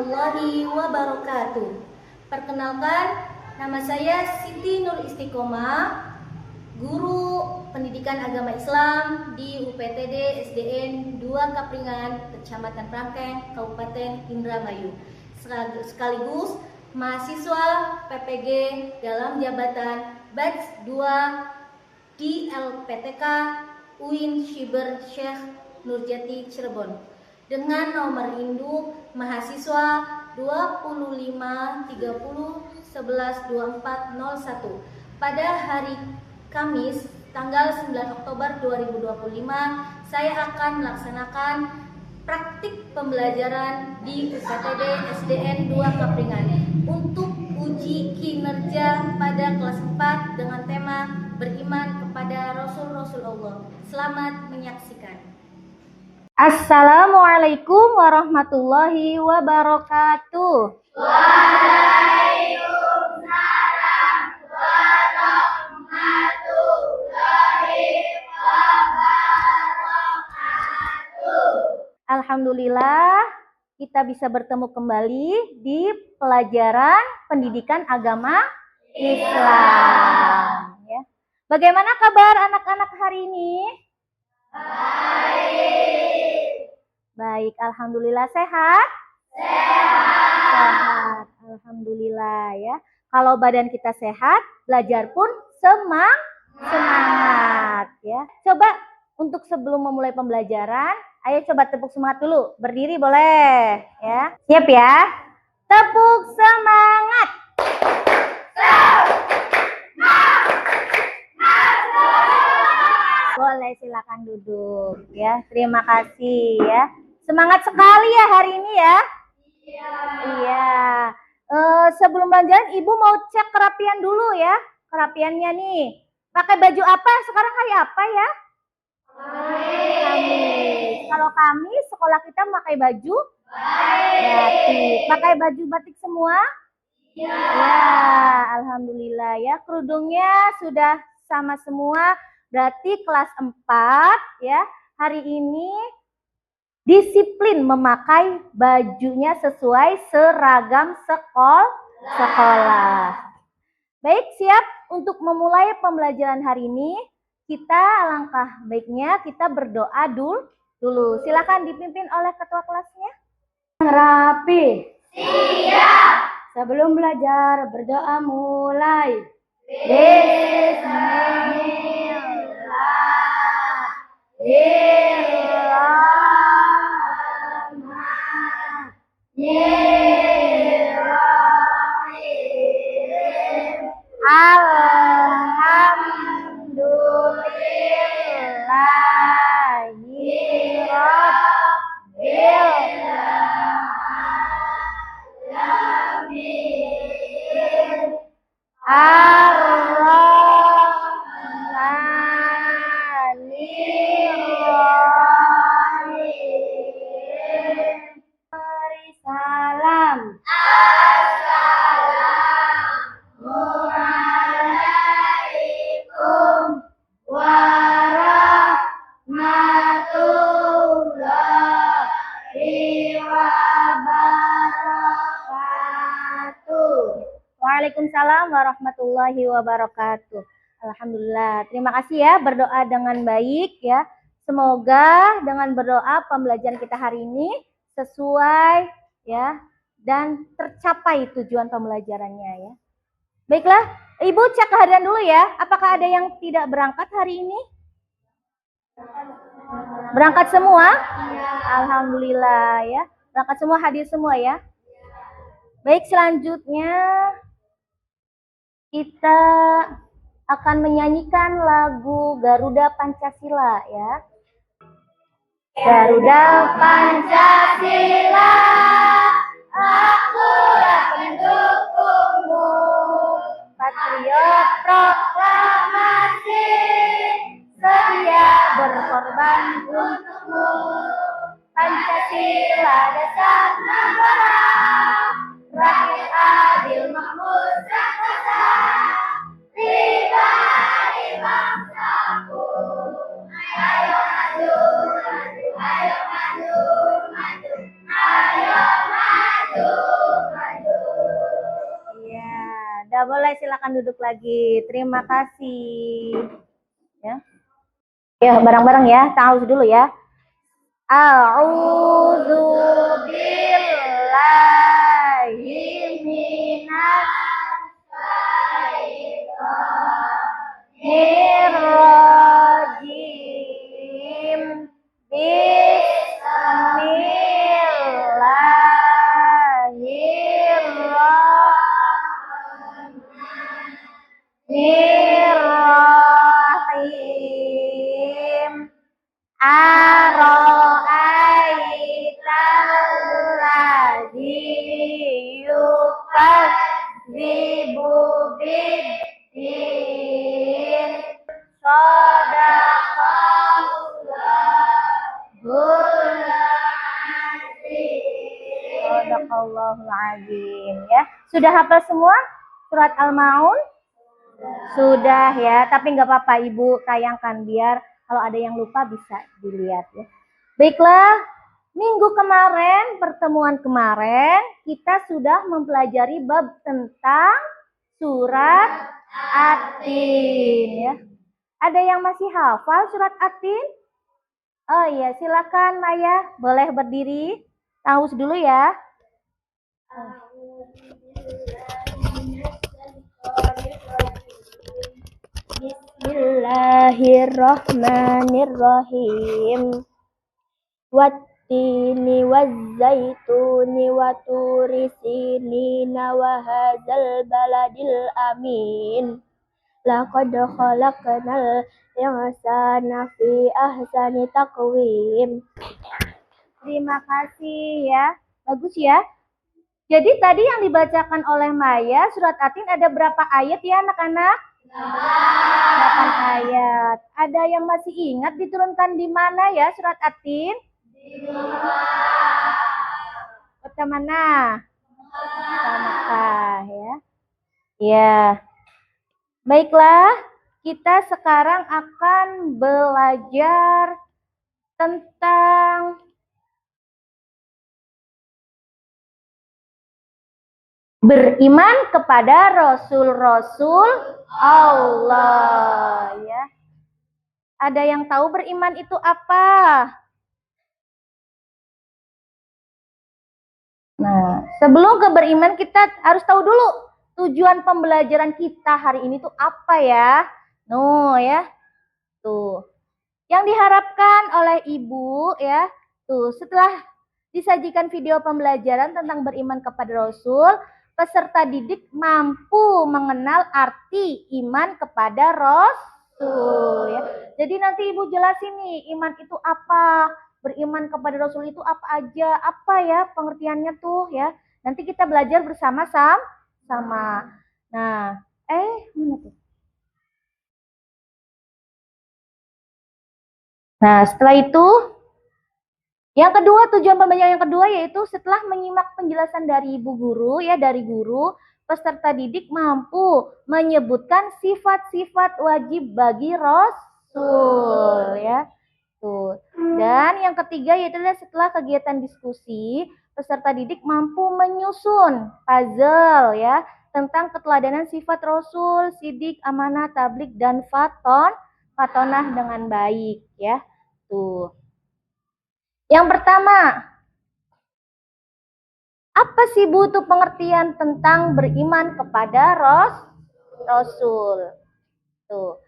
warahmatullahi wabarakatuh. Perkenalkan, nama saya Siti Nur Istiqomah, guru pendidikan agama Islam di UPTD SDN 2 Kapringan, Kecamatan Prangkeng, Kabupaten Indramayu. Sekaligus mahasiswa PPG dalam jabatan Batch 2 di LPTK UIN Syber Syekh Nurjati Cirebon dengan nomor induk mahasiswa 2530112401 pada hari Kamis tanggal 9 Oktober 2025. Saya akan melaksanakan praktik pembelajaran di UPTD SDN 2 Kapringan untuk uji kinerja pada kelas 4 dengan tema beriman kepada Rasul-Rasul Allah. Selamat menyaksikan. Assalamualaikum warahmatullahi wabarakatuh. Waalaikumsalam warahmatullahi wabarakatuh. Alhamdulillah, kita bisa bertemu kembali di pelajaran pendidikan agama Islam. Ya. Bagaimana kabar anak-anak hari ini? Baik, alhamdulillah. Sehat? Sehat, alhamdulillah ya. Kalau badan kita sehat, belajar pun semangat ya. Coba untuk sebelum memulai pembelajaran, ayo coba tepuk semangat dulu. Berdiri boleh ya. Siap ya? Tepuk semangat. Boleh, silakan duduk ya. Terima kasih ya. Semangat sekali ya hari ini ya. Iya. Sebelum pelajaran ibu mau cek kerapian dulu ya. Kerapiannya nih. Pakai baju apa? Sekarang hari apa ya? Kamis. Kalau Kamis sekolah kita pakai baju batik. Pakai baju batik semua? Ya, alhamdulillah ya. Kerudungnya sudah sama semua. Berarti kelas 4 ya. Hari ini disiplin memakai bajunya sesuai seragam sekolah. Baik, siap untuk memulai pembelajaran hari ini. Kita alangkah baiknya kita berdoa dulu. Silakan dipimpin oleh ketua kelasnya. Rapi. Siap. Sebelum belajar berdoa mulai. Bismillahirrahmanirrahim. Salam. Assalamualaikum warahmatullahi wabarakatuh. Waalaikumsalam warahmatullahi wabarakatuh. Alhamdulillah. Terima kasih ya berdoa dengan baik ya. Semoga dengan berdoa pembelajaran kita hari ini sesuai ya dan tercapai tujuan pembelajarannya ya. Baiklah, Ibu cek kehadiran dulu ya. Apakah ada yang tidak berangkat hari ini? Berangkat semua? Alhamdulillah ya. Berangkat semua, hadir semua ya. Baik, selanjutnya kita akan menyanyikan lagu Garuda Pancasila ya. Garuda Pancasila, akulah pendukungmu, patriot proklamasi, setia berkorban untukmu. Pancasila dasar negara, rakyat adil makmur sejahtera, pribadi bangsaku. Ayo maju, ayo maju, ayo maju. silakan duduk lagi. Terima kasih. Ya. Ya, bareng-bareng ya. Ta'awudz dulu ya. A'udzu billahi minas syaitonir rajim. Bismillahirrahmanirrahim. Ara'aital ladzi yukadzibu biddin. Shadaqallahul azim. Ya, sudah hafal semua surat Al-Maun? Sudah ya, tapi nggak apa-apa Ibu tayangkan biar kalau ada yang lupa bisa dilihat ya. Baiklah, minggu kemarin, pertemuan kemarin kita sudah mempelajari bab tentang surat At-Tin ya. Ada yang masih hafal surat At-Tin? Oh iya, silakan Maya, boleh berdiri. Ta'awudz dulu ya. Bismillahirrahmanirrahim. Wattini wazzaituni wa turi sinina wa hadzal baladil amin. Laqad khalaqnal insana fi ahsani taqwim. Terima kasih ya. Bagus ya. Jadi tadi yang dibacakan oleh Maya surat At-Tin ada berapa ayat ya anak-anak? 8 ayat. Ada yang masih ingat diturunkan di mana ya surat At-Tin? Di kota mana? Kota Makkah ya. Ya. Baiklah, kita sekarang akan belajar tentang beriman kepada Rasul-Rasul Allah ya. Ada yang tahu beriman itu apa? Nah, sebelum ke beriman kita harus tahu dulu tujuan pembelajaran kita hari ini tuh apa ya? Ya. Tuh. Yang diharapkan oleh Ibu ya, tuh setelah disajikan video pembelajaran tentang beriman kepada Rasul, peserta didik mampu mengenal arti iman kepada Rasul ya. Jadi nanti Ibu jelasin nih, iman itu apa? Beriman kepada Rasul itu apa aja? Apa ya pengertiannya tuh ya? Nanti kita belajar bersama-sama. Nah, mana tuh? Nah, setelah itu yang kedua, tujuan pembelajaran yang kedua yaitu setelah menyimak penjelasan dari ibu guru ya, dari guru, peserta didik mampu menyebutkan sifat-sifat wajib bagi Rasul ya. Tuh. Dan yang ketiga yaitu setelah kegiatan diskusi, peserta didik mampu menyusun puzzle ya tentang keteladanan sifat Rasul, sidik, amanah, tablik, dan fatonah dengan baik ya. Tuh. Yang pertama, apa sih butuh pengertian tentang beriman kepada Rasul? Tuh.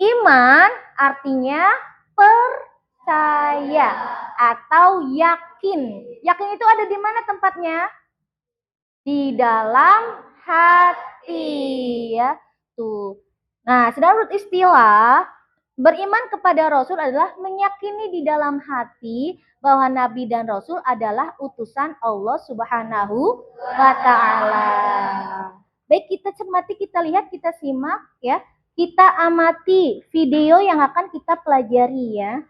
Iman artinya percaya atau yakin. Yakin itu ada di mana tempatnya? Di dalam hati ya. Tuh. Nah, sedang menurut istilah beriman kepada Rasul adalah meyakini di dalam hati bahwa Nabi dan Rasul adalah utusan Allah Subhanahu wa Ta'ala. Baik, kita cermati, kita lihat, kita simak ya. Kita amati video yang akan kita pelajari ya.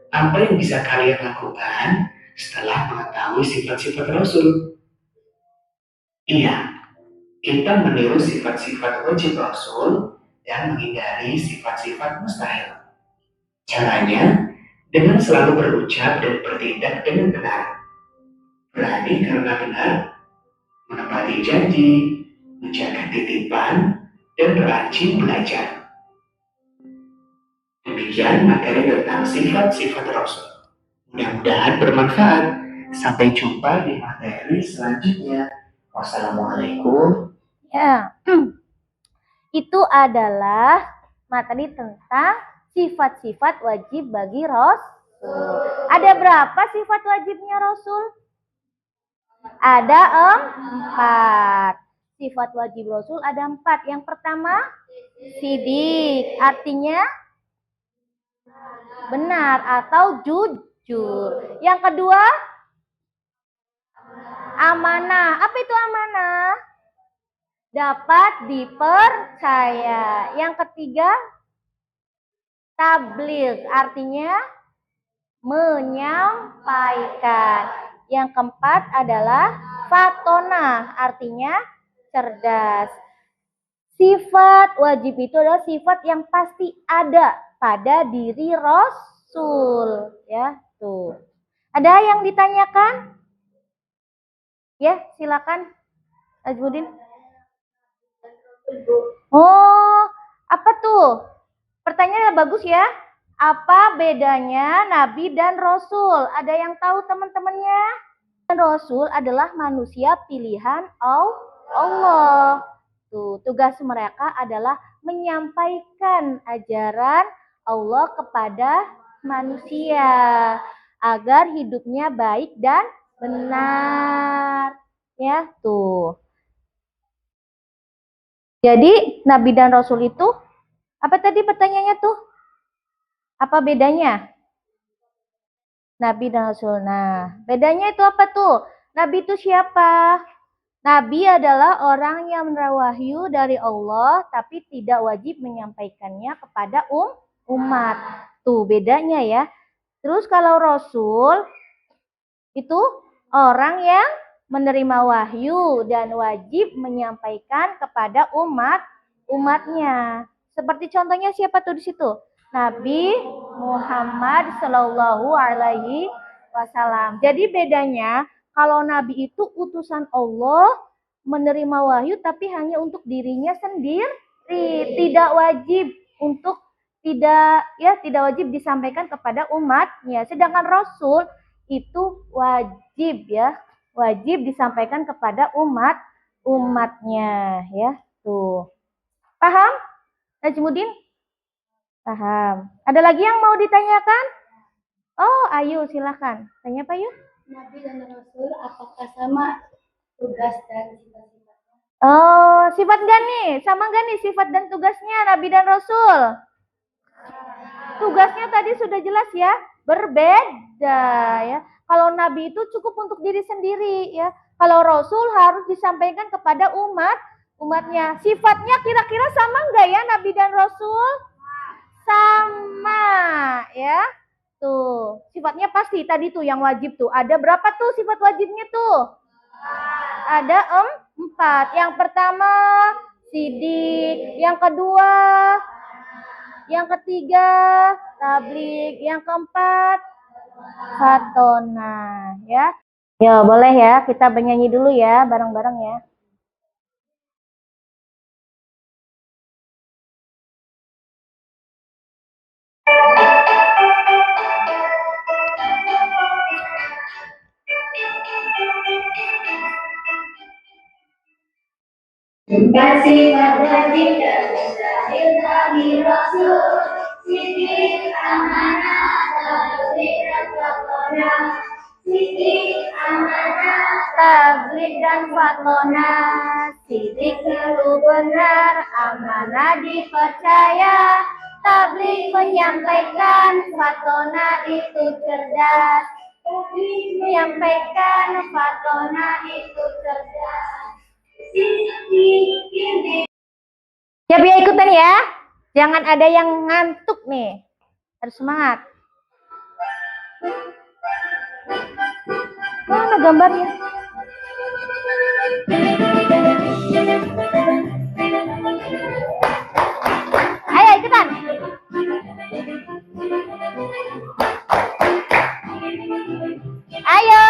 Apa yang bisa kalian lakukan setelah mengetahui sifat-sifat Rasul? Iya, kita meniru sifat-sifat wajib Rasul dan menghindari sifat-sifat mustahil. Caranya dengan selalu berucap dan bertindak dengan benar. berani karena benar, menepati janji, menjaga titipan, dan rajin belajar. Demikian materi tentang sifat-sifat Rasul. Mudah-mudahan bermanfaat. Sampai jumpa di materi selanjutnya. Wassalamualaikum. Ya, itu adalah materi tentang sifat-sifat wajib bagi Rasul. Ada berapa sifat wajibnya Rasul? Ada 4. Sifat wajib Rasul ada 4. Yang pertama, sidik, artinya benar atau jujur. Yang kedua, amanah. Apa itu amanah? Dapat dipercaya. Yang ketiga, tabligh, artinya menyampaikan. Yang keempat adalah fatonah, artinya cerdas. Sifat wajib itu adalah sifat yang pasti ada pada diri Rasul. Ya, tuh. Ada yang ditanyakan? Ya, silakan, Ajmudin. Oh, apa tuh? Pertanyaannya bagus ya. Apa bedanya Nabi dan Rasul? Ada yang tahu teman-temannya? Dan Rasul adalah manusia pilihan Allah. Tuh, tugas mereka adalah menyampaikan ajaran Allah kepada manusia agar hidupnya baik dan benar. Ya, tuh. Jadi Nabi dan Rasul itu apa tadi pertanyaannya tuh? Apa bedanya? Nabi dan Rasul. Nah, bedanya itu apa tuh? Nabi itu siapa? Nabi adalah orang yang menerima wahyu dari Allah tapi tidak wajib menyampaikannya kepada umat. Tuh bedanya ya. Terus kalau Rasul itu orang yang menerima wahyu dan wajib menyampaikan kepada umatnya. Seperti contohnya siapa tuh di situ? Nabi Muhammad Shallallahu Alaihi Wasallam. Jadi bedanya kalau Nabi itu utusan Allah menerima wahyu tapi hanya untuk dirinya sendiri, tidak wajib tidak wajib disampaikan kepada umatnya. Sedangkan Rasul itu wajib wajib disampaikan kepada umatnya ya. Tuh. Paham? Najmudin? Paham. Ada lagi yang mau ditanyakan? Oh, Ayu silakan. Tanya Pak Ayu. Nabi dan Rasul apakah sama tugas dan sifat-sifatnya? Oh, sifat gak nih? Sama gak nih sifat dan tugasnya Nabi dan Rasul? Tugasnya tadi sudah jelas ya, berbeda ya. Kalau Nabi itu cukup untuk diri sendiri ya. Kalau Rasul harus disampaikan kepada umatnya. Sifatnya kira-kira sama nggak ya Nabi dan Rasul? Sama ya. Tuh, sifatnya pasti tadi tuh yang wajib tuh. Ada berapa tuh sifat wajibnya tuh? Ada 4. Yang pertama sidik, yang kedua, yang ketiga tabligh, yang keempat fatona ya. Ya, boleh ya, kita bernyanyi dulu ya, bareng-bareng ya. Sifat wajib dan mustahil Nabi Rasul, sidik, amanah, tabligh dan fatonah. Sidik, amanah, Tabligh dan fatona, sidik selalu benar, amanah dipercaya. Tabligh menyampaikan, fatona itu cerdas. Tabligh menyampaikan, fatona itu cerdas. Siap ya ikutan ya. Jangan ada yang ngantuk nih. Harus semangat. Mana gambarnya? Ayo ikutan. Ayo.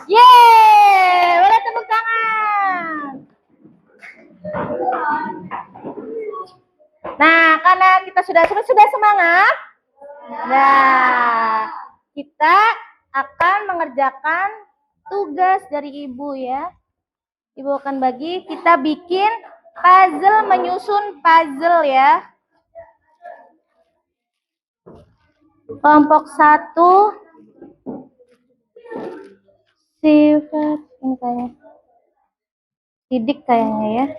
Yeay, boleh tepuk tangan. Nah, karena kita sudah semangat, nah, kita akan mengerjakan tugas dari Ibu ya. Ibu akan bagi, kita bikin puzzle, menyusun puzzle ya. Kelompok 1 sifat ini kayaknya sidik kayaknya ya.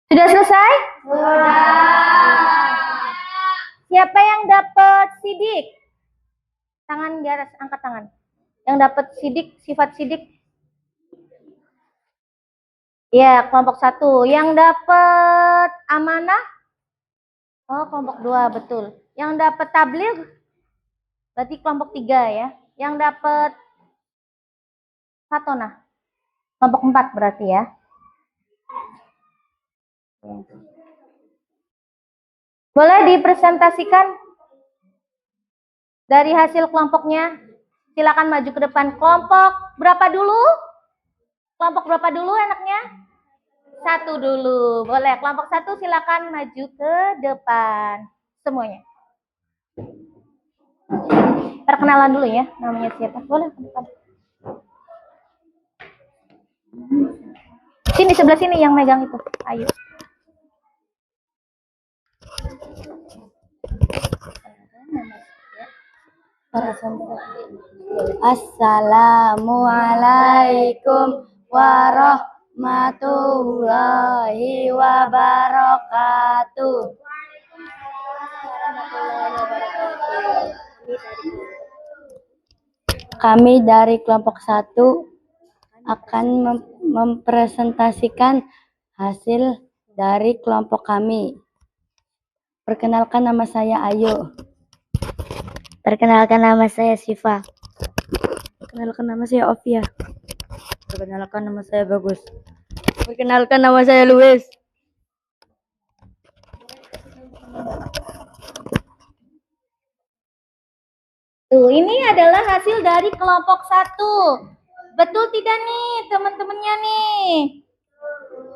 Sudah selesai? Siapa yang dapat sidik? Tangan di atas, angkat tangan. Yang dapat sidik, sifat sidik. Ya, kelompok 1. Yang dapat amanah? Oh, kelompok 2, betul. Yang dapat tabligh? Berarti kelompok 3 ya. Yang dapat fatonah? Kelompok 4 berarti ya. Boleh dipresentasikan dari hasil kelompoknya? Silakan maju ke depan. Kelompok berapa dulu? Kelompok berapa dulu enaknya? 1 dulu. Boleh. Kelompok 1 silakan maju ke depan. Semuanya. Perkenalan dulu ya. Namanya siapa? Boleh ke depan. Sini, sebelah sini yang megang itu. Ayo. Assalamualaikum warahmatullahi wabarakatuh. Kami dari kelompok 1 akan mempresentasikan hasil dari kelompok kami. Perkenalkan, nama saya Ayu. Perkenalkan, nama saya Siva. Perkenalkan, nama saya Ovia. Perkenalkan, nama saya Bagus. Perkenalkan, nama saya Luis. Tuh, ini adalah hasil dari kelompok 1. Betul tidak nih teman-temannya nih?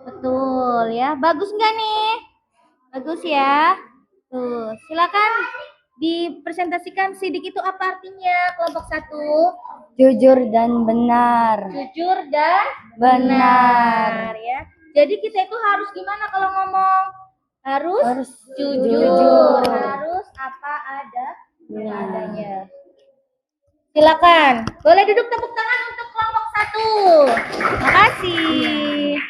Betul ya. Bagus nggak nih? Bagus ya. Tuh, silakan dipresentasikan sidik itu apa artinya kelompok 1? Jujur dan benar. Jujur dan benar ya. Jadi kita itu harus gimana kalau ngomong? Harus jujur. Harus apa adanya. Silakan. Boleh duduk, tepuk tangan untuk kelompok 1. Makasih.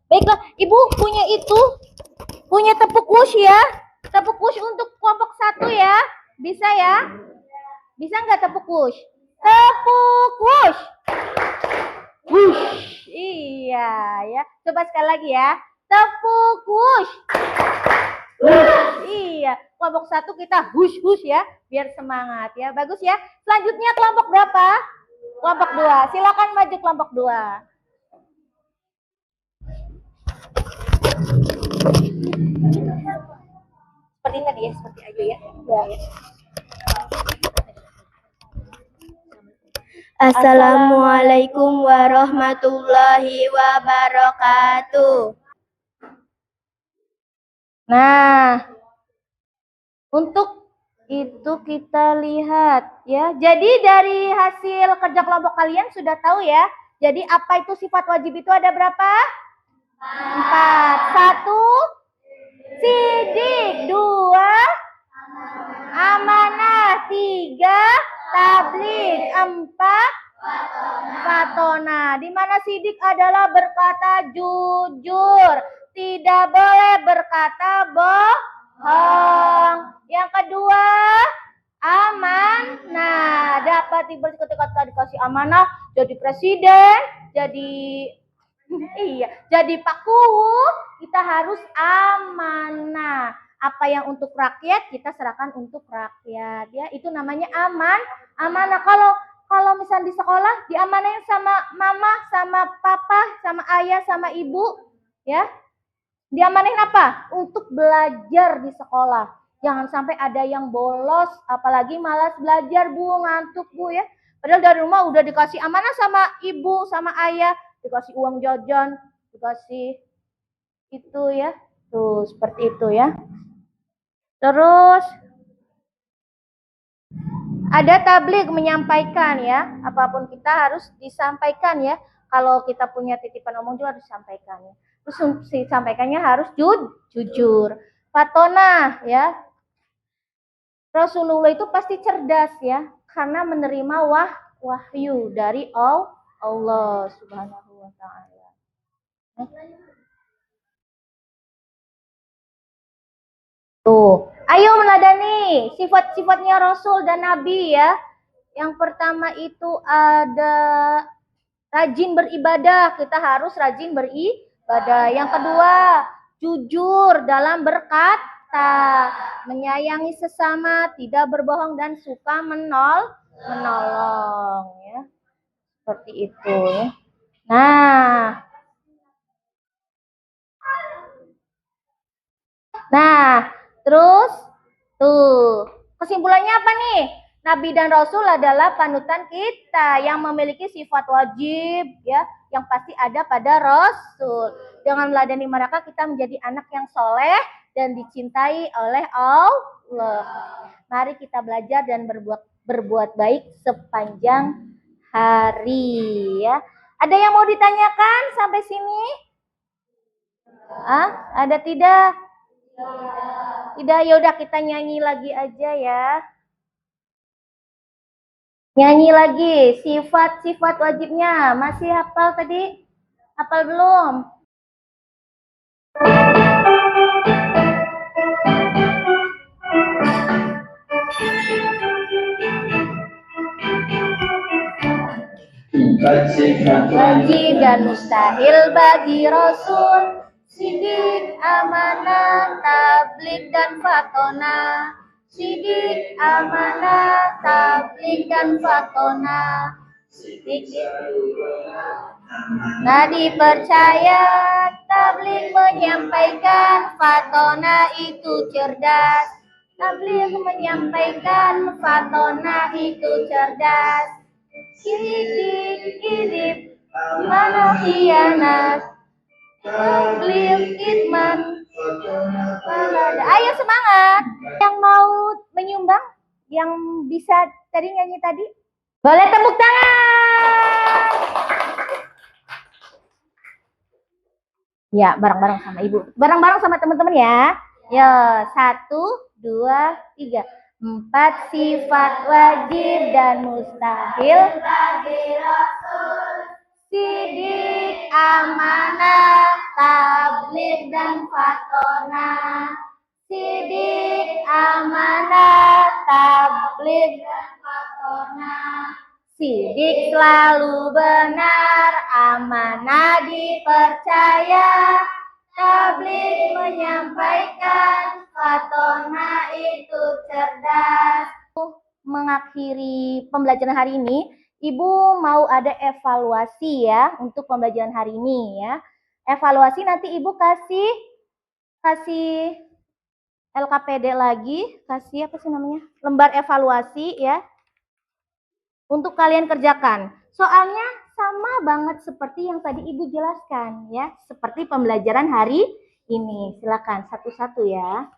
Baiklah, Ibu punya tepuk wush ya. Tepuk wush untuk kelompok 1 ya. Bisa ya? Bisa nggak tepuk wush? Tepuk wush. Wush. Iya ya. Coba sekali lagi ya. Tepuk wush. Iya, kelompok 1 kita hush ya, biar semangat ya. Bagus ya. Selanjutnya kelompok berapa? Kelompok 2. Silakan maju kelompok 2. Seperti tadi ya, seperti Ayu ya. Assalamualaikum warahmatullahi wabarakatuh. Nah, untuk itu kita lihat ya. Jadi dari hasil kerja kelompok kalian sudah tahu ya. Jadi apa itu sifat wajib itu ada berapa? 4. 1 sidik, 2 amanah, 3 tabligh, 4 fatona. Di mana sidik adalah berkata jujur, tidak boleh berkata bohong. Yang kedua, amanah. Dapat ketika dikasih amanah jadi presiden, jadi Pak Kuwu, kita harus amanah. Apa yang untuk rakyat kita serahkan untuk rakyat ya. Itu namanya amanah. Kalau misalnya di sekolah diamanain sama mama, sama papa, sama ayah, sama ibu, ya. Diamanain apa? Untuk belajar di sekolah. Jangan sampai ada yang bolos, apalagi malas belajar, Bu, ngantuk, Bu, ya. Padahal dari rumah udah dikasih amanah sama ibu, sama ayah, dikasih uang jajan, dikasih itu ya. Tuh, seperti itu ya. Terus ada tabligh menyampaikan ya. Apapun kita harus disampaikan ya. Kalau kita punya titipan omong juga harus disampaikan ya. Terus disampaikannya harus jujur. Fatona ya. Rasulullah itu pasti cerdas ya. Karena menerima wahyu dari Allah Subhanahu wa taala. Tuh, ayo meladani sifat-sifatnya Rasul dan Nabi ya. Yang pertama itu ada rajin beribadah, kita harus rajin beribadah. Yang kedua, jujur dalam berkata, menyayangi sesama, tidak berbohong dan suka menolong ya. Seperti itu ya. Nah, terus tuh, kesimpulannya apa nih? Nabi dan Rasul adalah panutan kita yang memiliki sifat wajib ya, yang pasti ada pada Rasul. Dengan meladani mereka kita menjadi anak yang soleh dan dicintai oleh Allah. Mari kita belajar dan berbuat baik sepanjang hari ya. Ada yang mau ditanyakan sampai sini? Ada tidak? Tidak, yaudah kita nyanyi lagi aja ya. Nyanyi lagi, sifat-sifat wajibnya. Masih hafal tadi? Hafal belum? Sifat Wajib dan mustahil bagi Rasul, sidik, amanah, tabligh dan fatona. Sidik, amanah, tabligh dan fatona. Sidik, nah dipercaya, tabligh menyampaikan, fatona itu cerdas. Tabligh menyampaikan, fatona itu cerdas. Sidik, idip, mana khianat, tabligh idman. Ayo semangat. Yang mau menyumbang, yang bisa tadi nyanyi tadi, boleh tepuk tangan. Ya, bareng-bareng sama ibu, bareng-bareng sama teman-teman ya. Ya, 1, 2, 3. 4 sifat wajib dan mustahil bagi Rasul, sidik, amanah, tabligh dan fatona. Sidik, amanah, tabligh dan fatona. Sidik selalu benar, amanah dipercaya, tabligh menyampaikan, fatona itu cerdas. Mengakhiri pembelajaran hari ini, Ibu mau ada evaluasi ya untuk pembelajaran hari ini ya. Evaluasi nanti Ibu kasih LKPD lagi, kasih apa sih namanya? Lembar evaluasi ya. Untuk kalian kerjakan. Soalnya sama banget seperti yang tadi Ibu jelaskan ya, seperti pembelajaran hari ini. Silakan satu-satu ya.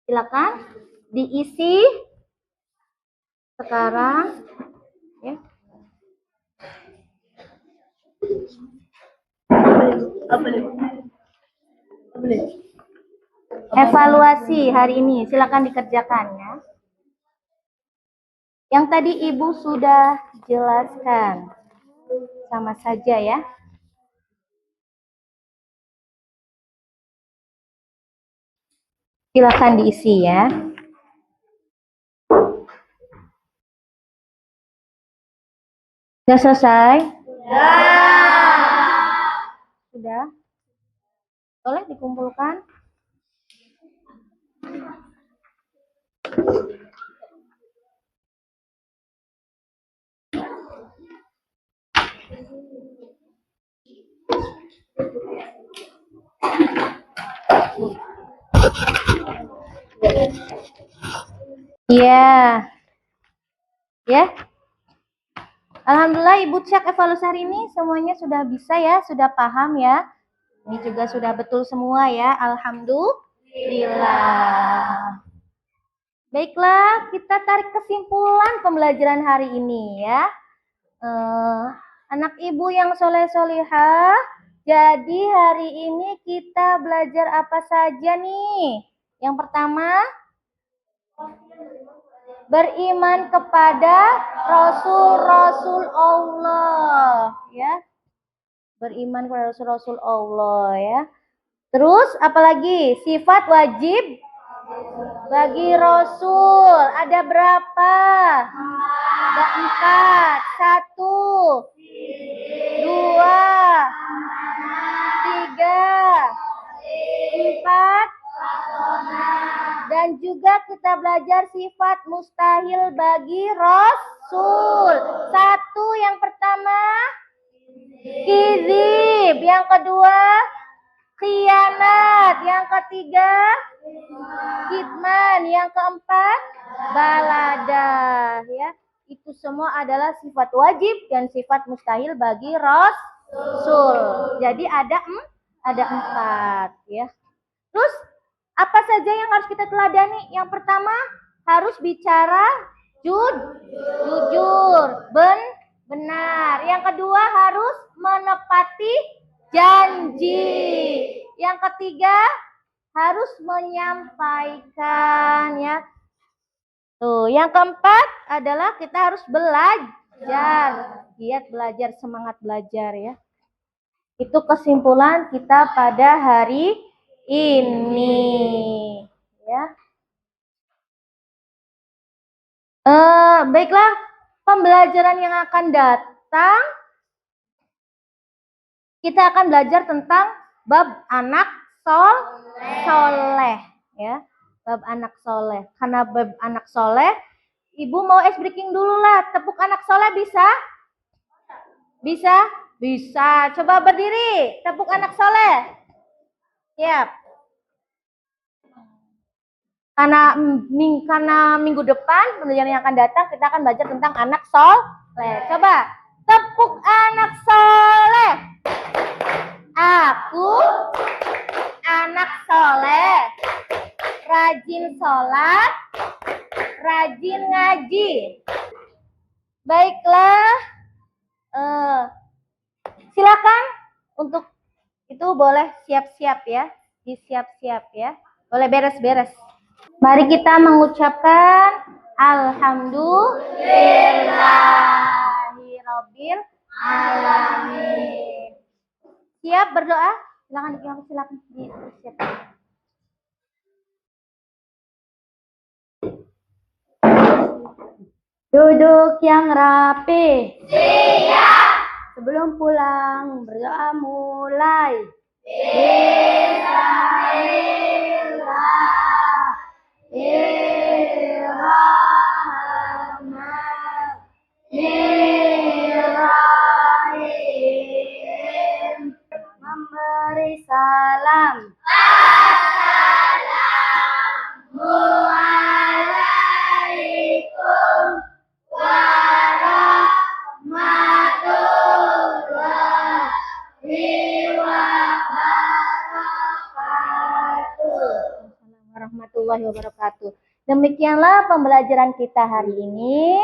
Silakan diisi sekarang ya. Evaluasi hari ini silakan dikerjakan ya. Yang tadi Ibu sudah jelaskan. Sama saja ya. Silakan diisi ya. Sudah selesai? Sudah? Boleh dikumpulkan? Iya. Ya. Alhamdulillah Ibu cek evaluasi hari ini semuanya sudah bisa ya, sudah paham ya. Ini juga sudah betul semua ya. Alhamdulillah. Baiklah, kita tarik kesimpulan pembelajaran hari ini ya. Anak ibu yang soleh-solihah, jadi hari ini kita belajar apa saja nih? Yang pertama, beriman kepada Rasul-Rasul Allah ya. Beriman kepada Rasul-Rasul Allah ya. Terus apalagi? Sifat wajib bagi Rasul. Ada berapa? Ada 4. 1, 2, 3, 4. Dan juga kita belajar sifat mustahil bagi Rasul. 1 yang pertama, kizib. Yang kedua, khianat. Yang ketiga, kitman. Yang keempat, balada. Ya, itu semua adalah sifat wajib dan sifat mustahil bagi Rasul. Jadi ada 4 ya. Terus apa saja yang harus kita teladani? Yang pertama, harus bicara jujur, benar. Yang kedua, harus menepati janji. Yang ketiga, harus menyampaikan ya. Tuh, yang keempat adalah kita harus belajar. Giat belajar, semangat belajar ya. Itu kesimpulan kita pada hari ini ya. Baiklah, pembelajaran yang akan datang kita akan belajar tentang bab anak soleh ya. Bab anak soleh. Karena bab anak soleh, Ibu mau ice breaking dulu lah. Tepuk anak soleh bisa? Bisa? Bisa. Coba berdiri. Tepuk anak soleh. Siap. Karena minggu depan pembelajaran yang akan datang kita akan belajar tentang anak soleh. Coba tepuk anak soleh. Aku anak soleh, rajin sholat, rajin ngaji. Baiklah, silakan untuk itu boleh siap-siap ya, disiap-siap ya, boleh beres-beres. Mari kita mengucapkan Alhamdulillahirabbil alamin. Siap berdoa? Silakan disiap. Duduk yang rapi. Siap. Sebelum pulang berdoa mulai. Bismillahirrahmanirrahim. Memberi salam. Assalamualaikum warahmatullahi wabarakatuh. Demikianlah pembelajaran kita hari ini.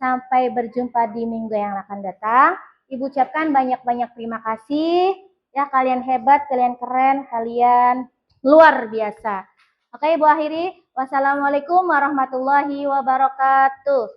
Sampai berjumpa di minggu yang akan datang. Ibu ucapkan banyak-banyak terima kasih. Ya, kalian hebat, kalian keren, kalian luar biasa. Oke, Ibu akhiri. Wassalamualaikum warahmatullahi wabarakatuh.